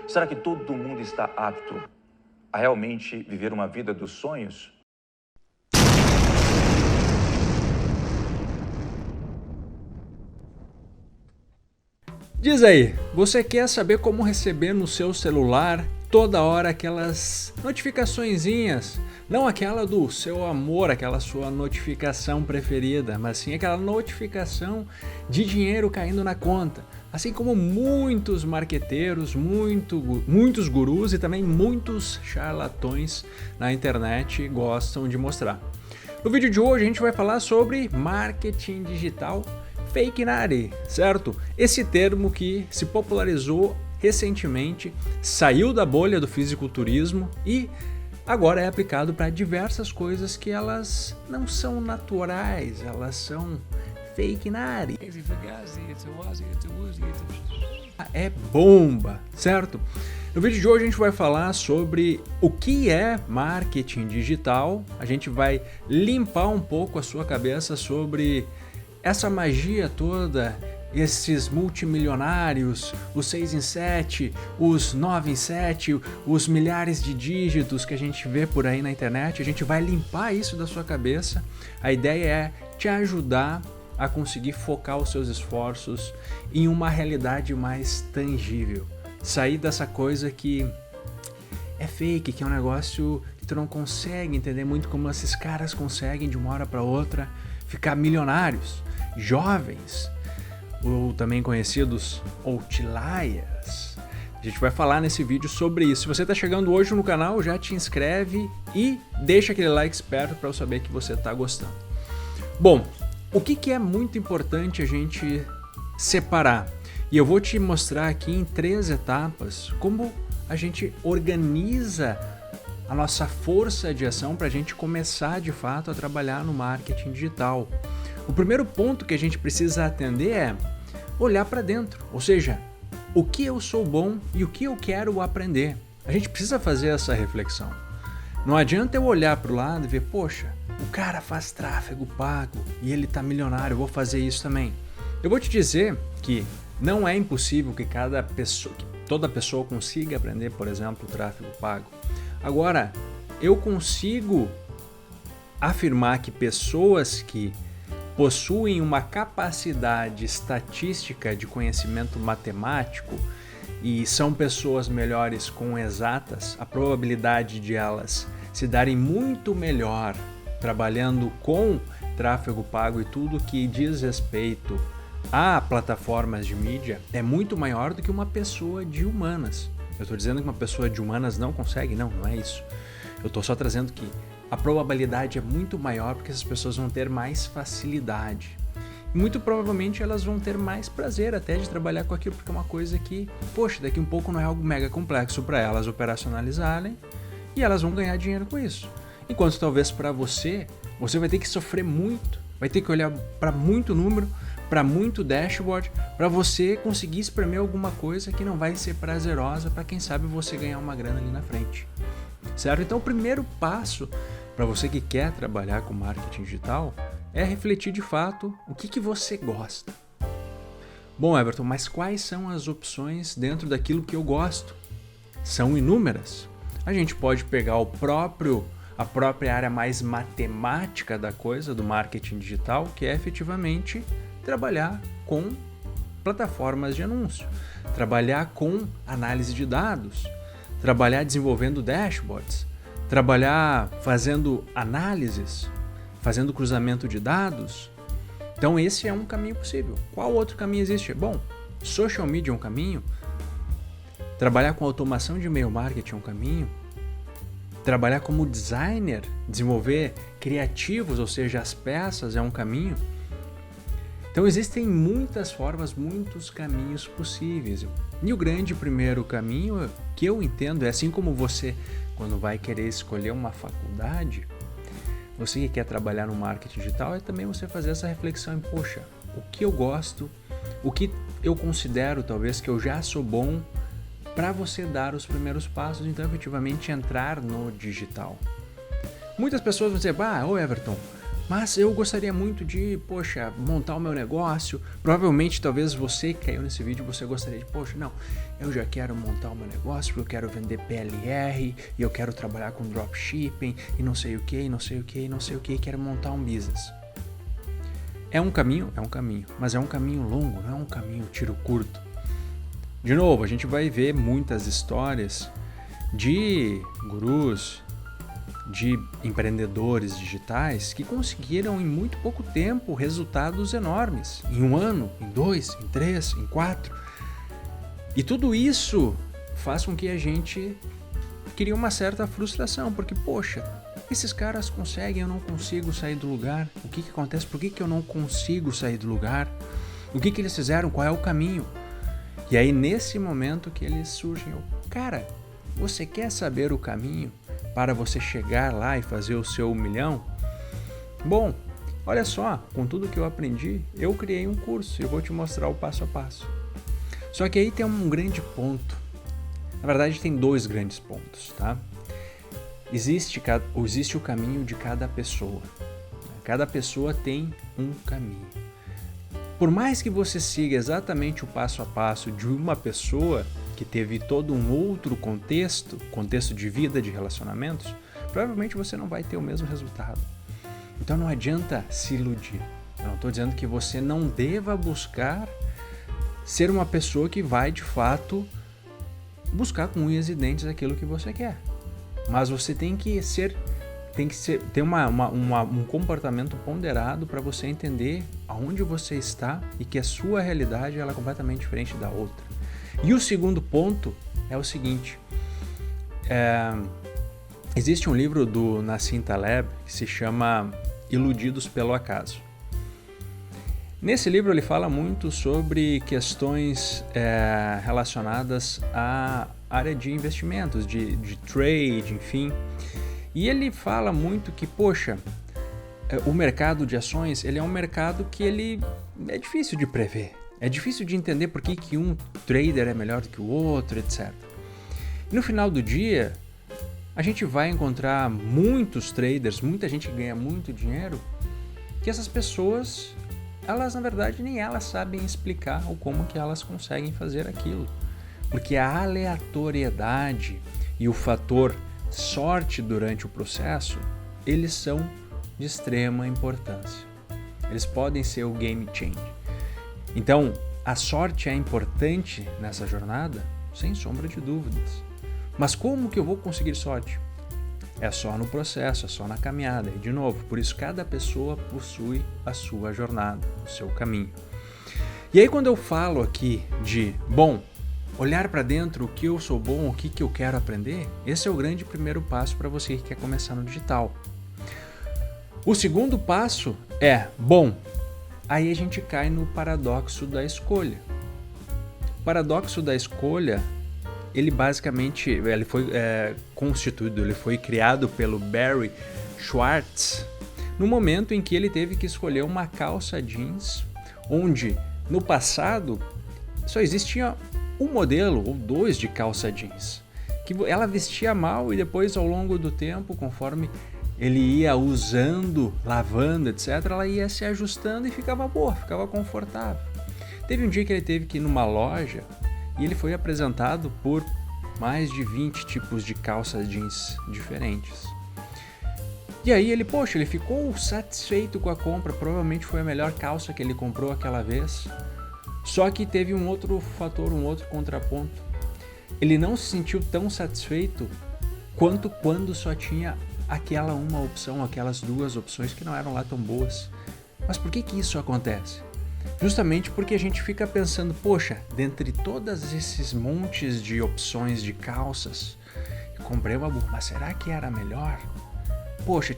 Será que todo mundo está apto a realmente viver uma vida dos sonhos? Diz aí, você quer saber como receber no seu celular toda hora aquelas notificaçõezinhas? Não aquela do seu amor, aquela sua notificação preferida, mas sim aquela notificação de dinheiro caindo na conta. Assim como muitos marqueteiros, muitos gurus e também muitos charlatões na internet gostam de mostrar. No vídeo de hoje a gente vai falar sobre marketing digital fake nari, certo? Esse termo que se popularizou recentemente, saiu da bolha do fisiculturismo e agora é aplicado para diversas coisas que elas não são naturais, elas são fake nari. É bomba, certo? No vídeo de hoje a gente vai falar sobre o que é marketing digital, a gente vai limpar um pouco a sua cabeça sobre essa magia toda, esses multimilionários, os 6 em 7, os 9 em 7, os milhares de dígitos que a gente vê por aí na internet, a gente vai limpar isso da sua cabeça. A ideia é te ajudar a conseguir focar os seus esforços em uma realidade mais tangível. Sair dessa coisa que é fake, que é um negócio que tu não consegue entender muito como esses caras conseguem de uma hora para outra ficar milionários, jovens, ou também conhecidos outliers. A gente vai falar nesse vídeo sobre isso. Se você está chegando hoje no canal, já te inscreve e deixa aquele like esperto para eu saber que você está gostando. Bom, o que é muito importante a gente separar? E eu vou te mostrar aqui em 3 etapas como a gente organiza a nossa força de ação para a gente começar de fato a trabalhar no marketing digital. O primeiro ponto que a gente precisa atender é olhar para dentro, ou seja, o que eu sou bom e o que eu quero aprender. A gente precisa fazer essa reflexão. Não adianta eu olhar para o lado e ver, poxa, o cara faz tráfego pago e ele está milionário, eu vou fazer isso também. Eu vou te dizer que não é impossível que toda pessoa consiga aprender, por exemplo, o tráfego pago. Agora, eu consigo afirmar que pessoas que possuem uma capacidade estatística de conhecimento matemático e são pessoas melhores com exatas, a probabilidade de elas se darem muito melhor trabalhando com tráfego pago e tudo que diz respeito a plataformas de mídia é muito maior do que uma pessoa de humanas. Eu estou dizendo que uma pessoa de humanas não consegue? Não, não é isso. Eu estou só trazendo que a probabilidade é muito maior porque essas pessoas vão ter mais facilidade. E muito provavelmente elas vão ter mais prazer até de trabalhar com aquilo, porque é uma coisa que, poxa, daqui um pouco não é algo mega complexo para elas operacionalizarem e elas vão ganhar dinheiro com isso. Enquanto talvez para você vai ter que sofrer muito, vai ter que olhar para muito número, para muito dashboard, para você conseguir espremer alguma coisa que não vai ser prazerosa para quem sabe você ganhar uma grana ali na frente. Certo? Então o primeiro passo para você que quer trabalhar com marketing digital é refletir de fato o que você gosta. Bom, Everton, mas quais são as opções dentro daquilo que eu gosto? São inúmeras. A gente pode pegar a própria área mais matemática da coisa, do marketing digital, que é efetivamente trabalhar com plataformas de anúncio, trabalhar com análise de dados, trabalhar desenvolvendo dashboards, trabalhar fazendo análises, fazendo cruzamento de dados. Então esse é um caminho possível. Qual outro caminho existe? Bom, social media é um caminho, trabalhar com automação de e-mail marketing é um caminho, trabalhar como designer, desenvolver criativos, ou seja, as peças é um caminho. Então existem muitas formas, muitos caminhos possíveis. E o grande primeiro caminho que eu entendo é assim como você, quando vai querer escolher uma faculdade, você que quer trabalhar no marketing digital, é também você fazer essa reflexão em, poxa, o que eu gosto, o que eu considero talvez que eu já sou bom para você dar os primeiros passos, então efetivamente entrar no digital. Muitas pessoas vão dizer, ô Everton, Mas eu gostaria muito de, poxa, montar o meu negócio. Provavelmente, talvez você que caiu nesse vídeo, você gostaria de, poxa, não, eu já quero montar o meu negócio, porque eu quero vender PLR, e eu quero trabalhar com dropshipping, e não sei o que, e não sei o que, e não sei o que, e quero montar um business. É um caminho, mas é um caminho longo, não é um caminho tiro curto. De novo, a gente vai ver muitas histórias de gurus, de empreendedores digitais que conseguiram em muito pouco tempo resultados enormes, em 1 ano, em 2, em 3, em 4. E tudo isso faz com que a gente crie uma certa frustração, porque, poxa, esses caras conseguem, eu não consigo sair do lugar. O que acontece? Por que eu não consigo sair do lugar? O que eles fizeram? Qual é o caminho? E aí, nesse momento que eles surgem, cara, você quer saber o caminho para você chegar lá e fazer o seu 1 milhão? Bom, olha só, com tudo que eu aprendi, eu criei um curso e eu vou te mostrar o passo a passo. Só que aí tem um grande ponto. Na verdade, tem 2 grandes pontos, tá? Existe o caminho de cada pessoa. Cada pessoa tem um caminho. Por mais que você siga exatamente o passo a passo de uma pessoa que teve todo um outro contexto de vida, de relacionamentos, provavelmente você não vai ter o mesmo resultado. Então não adianta se iludir. Eu não estou dizendo que você não deva buscar ser uma pessoa que vai de fato buscar com unhas e dentes aquilo que você quer. Mas você tem que ter um comportamento ponderado para você entender aonde você está e que a sua realidade ela é completamente diferente da outra. E o segundo ponto é o seguinte, existe um livro do Nassim Taleb que se chama Iludidos pelo Acaso. Nesse livro ele fala muito sobre questões relacionadas à área de investimentos, de trade, enfim. E ele fala muito que, poxa, o mercado de ações ele é um mercado que ele é difícil de prever. É difícil de entender por que um trader é melhor do que o outro, etc. E no final do dia, a gente vai encontrar muitos traders, muita gente que ganha muito dinheiro, que essas pessoas, elas na verdade nem elas sabem explicar ou como que elas conseguem fazer aquilo. Porque a aleatoriedade e o fator sorte durante o processo, eles são de extrema importância. Eles podem ser o game changer. Então, a sorte é importante nessa jornada, sem sombra de dúvidas. Mas como que eu vou conseguir sorte? É só no processo, é só na caminhada. E de novo, por isso cada pessoa possui a sua jornada, o seu caminho. E aí quando eu falo aqui de, olhar para dentro, o que eu sou bom, o que eu quero aprender, esse é o grande primeiro passo para você que quer começar no digital. O segundo passo é, aí a gente cai no paradoxo da escolha. O paradoxo da escolha, ele basicamente ele foi constituído, ele foi criado pelo Barry Schwartz no momento em que ele teve que escolher uma calça jeans, onde no passado só existia um modelo ou 2 de calça jeans, que ela vestia mal e depois ao longo do tempo, conforme ele ia usando, lavando, etc., ela ia se ajustando e ficava boa, ficava confortável. Teve um dia que ele teve que ir numa loja e ele foi apresentado por mais de 20 tipos de calças jeans diferentes. E aí ele ficou satisfeito com a compra, provavelmente foi a melhor calça que ele comprou aquela vez. Só que teve um outro fator, um outro contraponto. Ele não se sentiu tão satisfeito quanto quando só tinha aquela uma opção, aquelas 2 opções que não eram lá tão boas. Mas por que isso acontece? Justamente porque a gente fica pensando, dentre todos esses montes de opções de calças, eu comprei uma boa, mas será que era a melhor?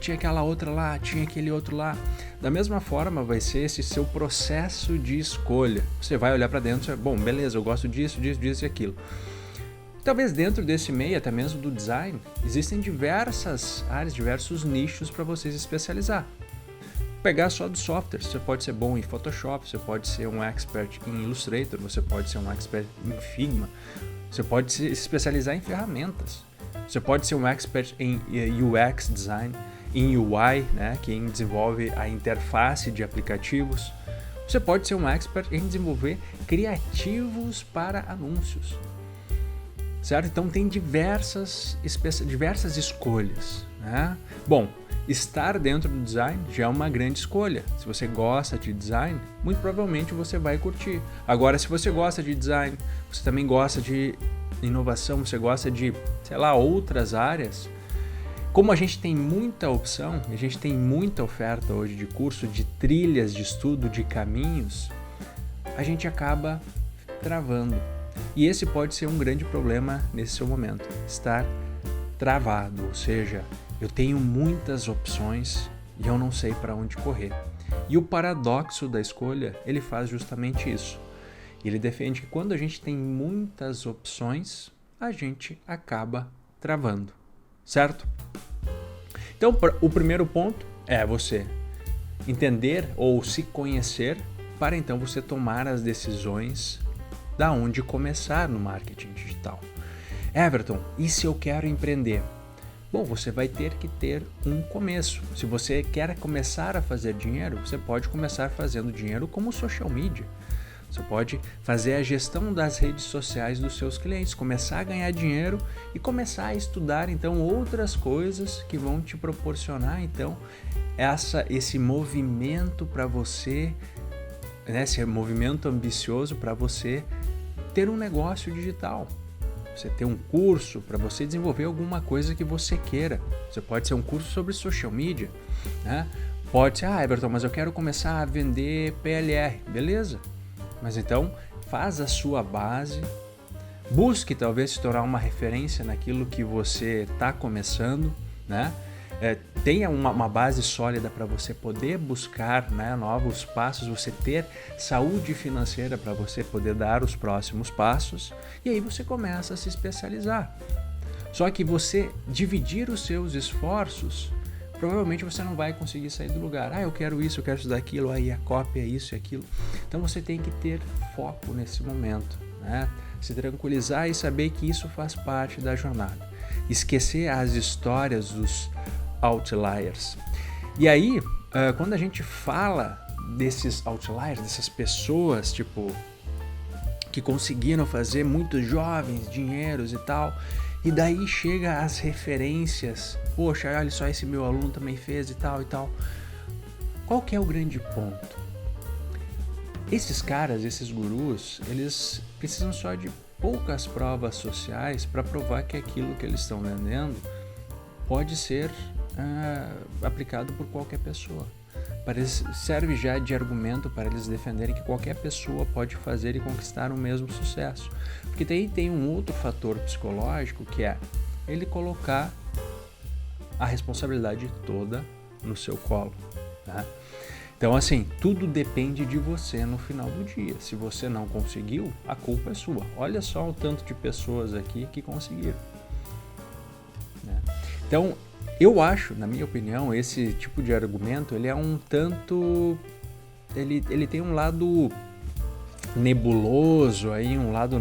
Tinha aquela outra lá, tinha aquele outro lá. Da mesma forma vai ser esse seu processo de escolha. Você vai olhar para dentro e beleza, eu gosto disso e aquilo. Talvez dentro desse meio, até mesmo do design, existem diversas áreas, diversos nichos para você se especializar. Pegar só do software, você pode ser bom em Photoshop, você pode ser um expert em Illustrator, você pode ser um expert em Figma, você pode se especializar em ferramentas. Você pode ser um expert em UX design. em UI, né? Quem desenvolve a interface de aplicativos. Você pode ser um expert em desenvolver criativos para anúncios, certo? Então tem diversas escolhas, né? Bom, estar dentro do design já é uma grande escolha. Se você gosta de design, muito provavelmente você vai curtir. Agora, se você gosta de design, você também gosta de inovação, você gosta de, sei lá, outras áreas, como a gente tem muita opção, a gente tem muita oferta hoje de curso, de trilhas de estudo, de caminhos, a gente acaba travando. E esse pode ser um grande problema nesse seu momento, estar travado, ou seja, eu tenho muitas opções e eu não sei para onde correr. E o paradoxo da escolha, ele faz justamente isso. Ele defende que quando a gente tem muitas opções, a gente acaba travando, certo? Então, o primeiro ponto é você entender ou se conhecer para então você tomar as decisões da onde começar no marketing digital. Everton, e se eu quero empreender? Bom, você vai ter que ter um começo. Se você quer começar a fazer dinheiro, você pode começar fazendo dinheiro como social media. Você pode fazer a gestão das redes sociais dos seus clientes, começar a ganhar dinheiro e começar a estudar então outras coisas que vão te proporcionar então esse movimento para você, né, esse movimento ambicioso para você ter um negócio digital. Você ter um curso para você desenvolver alguma coisa que você queira. Você pode ser um curso sobre social media, né? Pode ser, Everton, mas eu quero começar a vender PLR. Beleza. Mas então, faz a sua base, busque talvez se tornar uma referência naquilo que você está começando, né? Tenha uma base sólida para você poder buscar, né, novos passos, você ter saúde financeira para você poder dar os próximos passos e aí você começa a se especializar. Só que você dividir os seus esforços, provavelmente você não vai conseguir sair do lugar. Eu quero isso, eu quero estudar aquilo, aí a cópia é isso e aquilo. Então você tem que ter foco nesse momento, né? Se tranquilizar e saber que isso faz parte da jornada. Esquecer as histórias dos outliers. E aí, quando a gente fala desses outliers, dessas pessoas, tipo, que conseguiram fazer muitos jovens dinheiros e tal, e daí chega as referências, poxa, olha só, esse meu aluno também fez e tal e tal. Qual que é o grande ponto? Esses caras, esses gurus, eles precisam só de poucas provas sociais para provar que aquilo que eles estão vendendo pode ser aplicado por qualquer pessoa. Serve já de argumento para eles defenderem que qualquer pessoa pode fazer e conquistar o mesmo sucesso. Porque daí tem um outro fator psicológico que é ele colocar a responsabilidade toda no seu colo, tá? Então, assim, tudo depende de você no final do dia. Se você não conseguiu, a culpa é sua. Olha só o tanto de pessoas aqui que conseguiram, né? Então, eu acho, na minha opinião, esse tipo de argumento, ele é um tanto... Ele tem um lado nebuloso, aí, um lado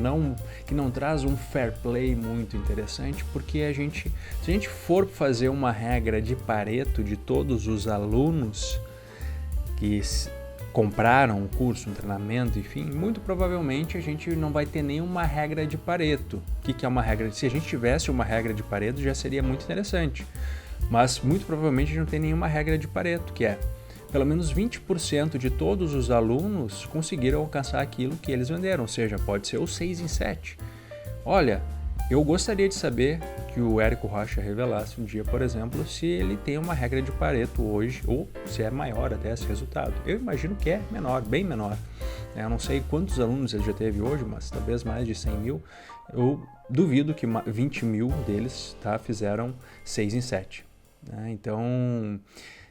que não traz um fair play muito interessante, porque se a gente for fazer uma regra de Pareto de todos os alunos que compraram um curso, um treinamento, enfim, muito provavelmente a gente não vai ter nenhuma regra de Pareto. O que é uma regra? Se a gente tivesse uma regra de Pareto, já seria muito interessante. Mas muito provavelmente a gente não tem nenhuma regra de Pareto, que é pelo menos 20% de todos os alunos conseguiram alcançar aquilo que eles venderam, ou seja, pode ser o 6 em 7. Olha, eu gostaria de saber que o Érico Rocha revelasse um dia, por exemplo, se ele tem uma regra de Pareto hoje, ou se é maior até esse resultado. Eu imagino que é menor, bem menor. Eu não sei quantos alunos ele já teve hoje, mas talvez mais de 100 mil. Eu duvido que 20 mil deles fizeram 6 em 7. Então,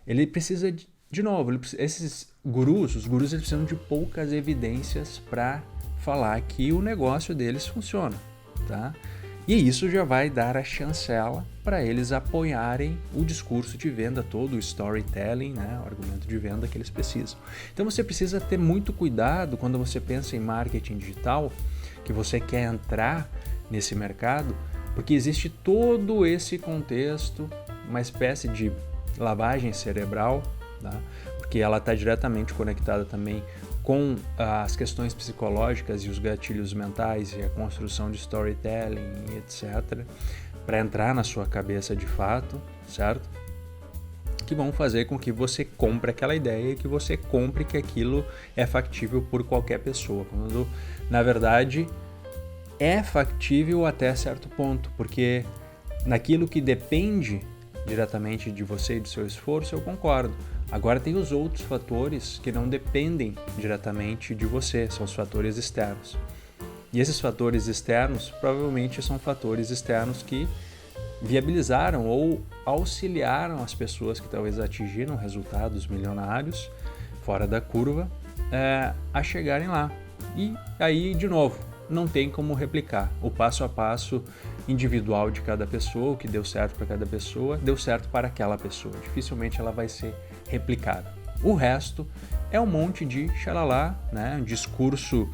ele precisa de novo, esses gurus, os gurus eles precisam de poucas evidências para falar que o negócio deles funciona, tá? E isso já vai dar a chancela para eles apoiarem o discurso de venda todo, o storytelling, né, o argumento de venda que eles precisam. Então você precisa ter muito cuidado quando você pensa em marketing digital, que você quer entrar nesse mercado, porque existe todo esse contexto, uma espécie de lavagem cerebral, tá? Porque ela está diretamente conectada também com as questões psicológicas e os gatilhos mentais e a construção de storytelling, etc., para entrar na sua cabeça de fato, certo? Que vão fazer com que você compre aquela ideia e que você compre que aquilo é factível por qualquer pessoa, quando na verdade é factível até certo ponto, porque naquilo que depende diretamente de você e do seu esforço, eu concordo. Agora tem os outros fatores que não dependem diretamente de você, são os fatores externos. E esses fatores externos provavelmente são fatores externos que viabilizaram ou auxiliaram as pessoas que talvez atingiram resultados milionários fora da curva a chegarem lá. E aí, de novo, não tem como replicar. O passo a passo individual de cada pessoa, o que deu certo para cada pessoa, deu certo para aquela pessoa. Dificilmente ela vai ser replicada. O resto é um monte de xalalá, né? Um discurso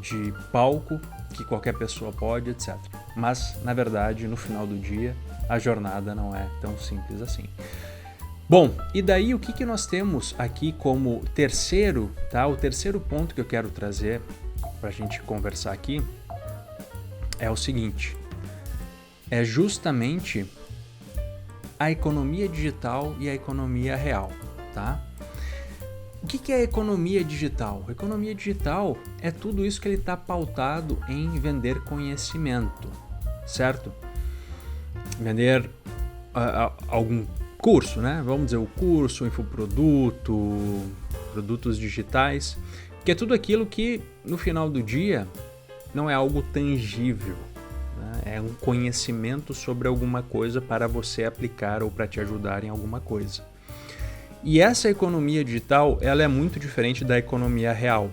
de palco que qualquer pessoa pode, etc. Mas, na verdade, no final do dia, a jornada não é tão simples assim. Bom, e daí o que nós temos aqui como terceiro, tá? O terceiro ponto que eu quero trazer para a gente conversar aqui é o seguinte: é justamente a economia digital e a economia real, tá? O que é a economia digital? A economia digital é tudo isso que ele está pautado em vender conhecimento, certo? Vender algum curso, né? Vamos dizer, o curso, o infoproduto, produtos digitais, que é tudo aquilo que no final do dia não é algo tangível, né? É um conhecimento sobre alguma coisa para você aplicar ou para te ajudar em alguma coisa. E essa economia digital, ela é muito diferente da economia real.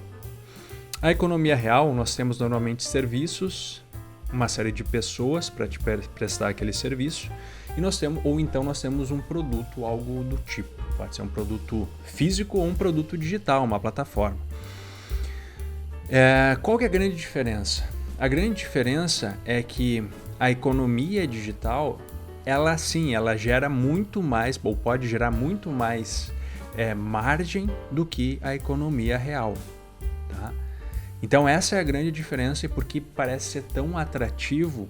A economia real, nós temos normalmente serviços, uma série de pessoas para te prestar aquele serviço, e nós temos um produto, algo do tipo. Pode ser um produto físico ou um produto digital, uma plataforma. Qual que é a grande diferença? A grande diferença é que a economia digital, ela gera muito mais, ou pode gerar muito mais margem do que a economia real, tá? Então essa é a grande diferença e por que parece ser tão atrativo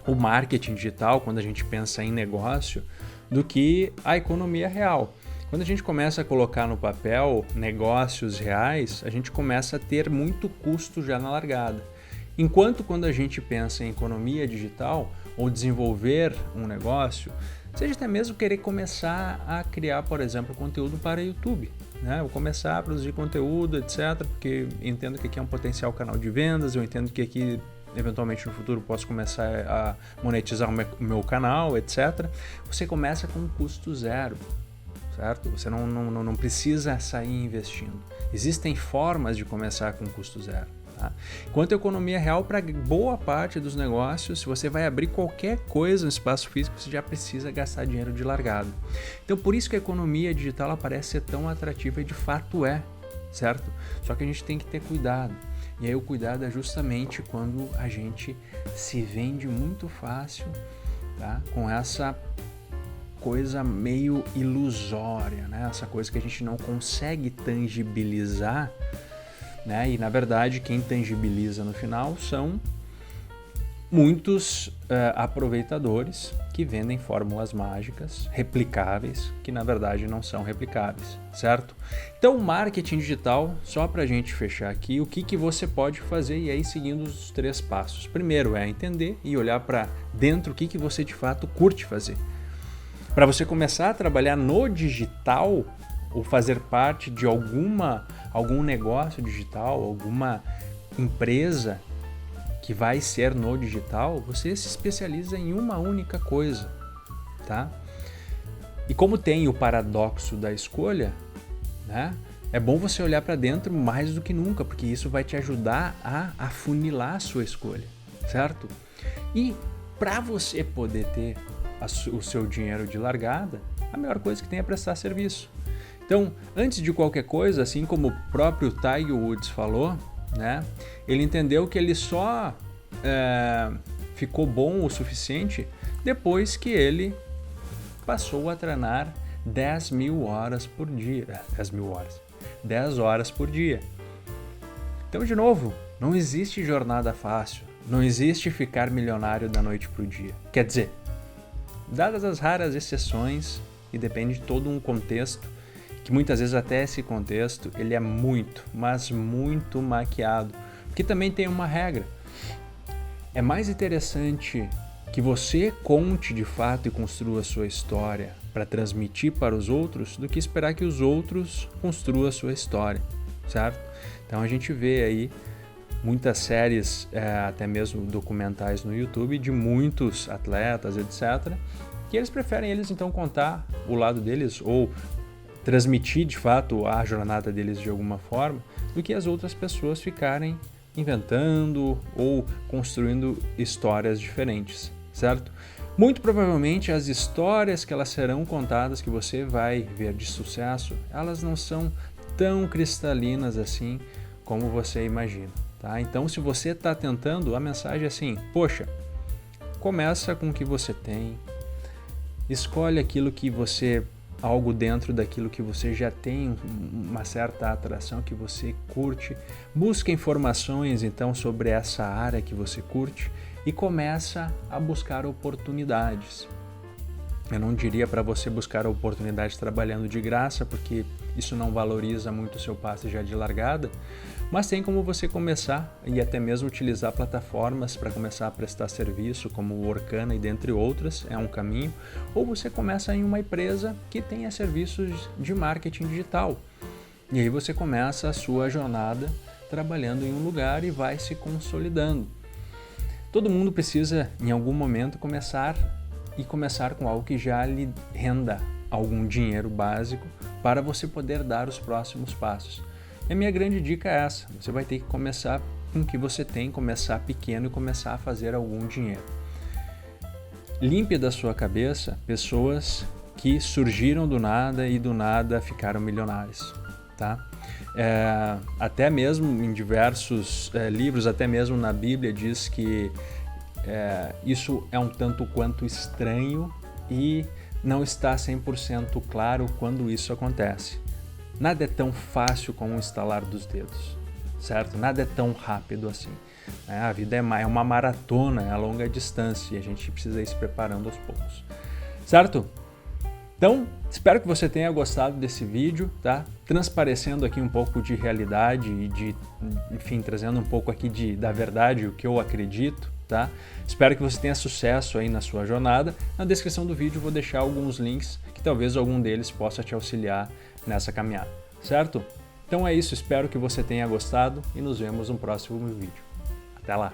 o marketing digital quando a gente pensa em negócio do que a economia real. Quando a gente começa a colocar no papel negócios reais, a gente começa a ter muito custo já na largada. Enquanto quando a gente pensa em economia digital ou desenvolver um negócio, seja até mesmo querer começar a criar, por exemplo, conteúdo para YouTube, né? Ou começar a produzir conteúdo, etc., porque entendo que aqui é um potencial canal de vendas, eu entendo que aqui, eventualmente no futuro, posso começar a monetizar o meu canal, etc. Você começa com um custo zero, certo? Você não precisa sair investindo. Existem formas de começar com custo zero. Tá? Enquanto a economia real, para boa parte dos negócios, se você vai abrir qualquer coisa no espaço físico, você já precisa gastar dinheiro de largada. Então, por isso que a economia digital ela parece ser tão atrativa e de fato é, certo? Só que a gente tem que ter cuidado. E aí o cuidado é justamente quando a gente se vende muito fácil, tá? Com essa coisa meio ilusória, né? Essa coisa que a gente não consegue tangibilizar, né? E na verdade quem tangibiliza no final são muitos aproveitadores que vendem fórmulas mágicas replicáveis que na verdade não são replicáveis, certo? Então marketing digital, só para a gente fechar aqui, o que você pode fazer e aí seguindo os 3 passos. Primeiro é entender e olhar para dentro o que você de fato curte fazer. Para você começar a trabalhar no digital ou fazer parte de algum negócio digital, alguma empresa que vai ser no digital, você se especializa em uma única coisa, tá? E como tem o paradoxo da escolha, né? É bom você olhar para dentro mais do que nunca, porque isso vai te ajudar a afunilar a sua escolha, certo? E para você poder ter o seu dinheiro de largada, a melhor coisa que tem é prestar serviço. Então, antes de qualquer coisa, assim como o próprio Tiger Woods falou, né, ele entendeu que ele só ficou bom o suficiente depois que ele passou a treinar 10.000 horas por dia. 10 horas por dia. Então, de novo, não existe jornada fácil. Não existe ficar milionário da noite para o dia. Quer dizer, dadas as raras exceções, e depende de todo um contexto, que muitas vezes até esse contexto ele é muito, mas muito maquiado. Porque também tem uma regra. É mais interessante que você conte de fato e construa a sua história para transmitir para os outros do que esperar que os outros construam a sua história, certo? Então a gente vê aí muitas séries, até mesmo documentais no YouTube de muitos atletas, etc., que eles preferem então contar o lado deles ou transmitir de fato a jornada deles de alguma forma do que as outras pessoas ficarem inventando ou construindo histórias diferentes, certo? Muito provavelmente as histórias que elas serão contadas, que você vai ver de sucesso, elas não são tão cristalinas assim como você imagina, tá? Então, se você está tentando, a mensagem é assim: poxa, começa com o que você tem, escolhe aquilo que você, algo dentro daquilo que você já tem uma certa atração, que você curte, busca informações então sobre essa área que você curte e começa a buscar oportunidades. Eu não diria para você buscar oportunidades trabalhando de graça, porque isso não valoriza muito o seu passe já de largada, mas tem como você começar e até mesmo utilizar plataformas para começar a prestar serviço, como o Workana e dentre outras, é um caminho. Ou você começa em uma empresa que tenha serviços de marketing digital. E aí você começa a sua jornada trabalhando em um lugar e vai se consolidando. Todo mundo precisa, em algum momento, começar com algo que já lhe renda algum dinheiro básico para você poder dar os próximos passos. E a minha grande dica é essa: você vai ter que começar com o que você tem, começar pequeno e começar a fazer algum dinheiro. Limpe da sua cabeça pessoas que surgiram do nada e do nada ficaram milionários, tá? Até mesmo em diversos livros, até mesmo na Bíblia, diz que isso é um tanto quanto estranho e não está 100% claro quando isso acontece. Nada é tão fácil como um estalar dos dedos, certo? Nada é tão rápido assim. A vida é uma maratona, é a longa distância e a gente precisa ir se preparando aos poucos, certo? Então, espero que você tenha gostado desse vídeo, tá? Transparecendo aqui um pouco de realidade e enfim, trazendo um pouco aqui da verdade, o que eu acredito, tá? Espero que você tenha sucesso aí na sua jornada. Na descrição do vídeo eu vou deixar alguns links que talvez algum deles possa te auxiliar nessa caminhada, certo? Então é isso, espero que você tenha gostado e nos vemos no próximo vídeo. Até lá!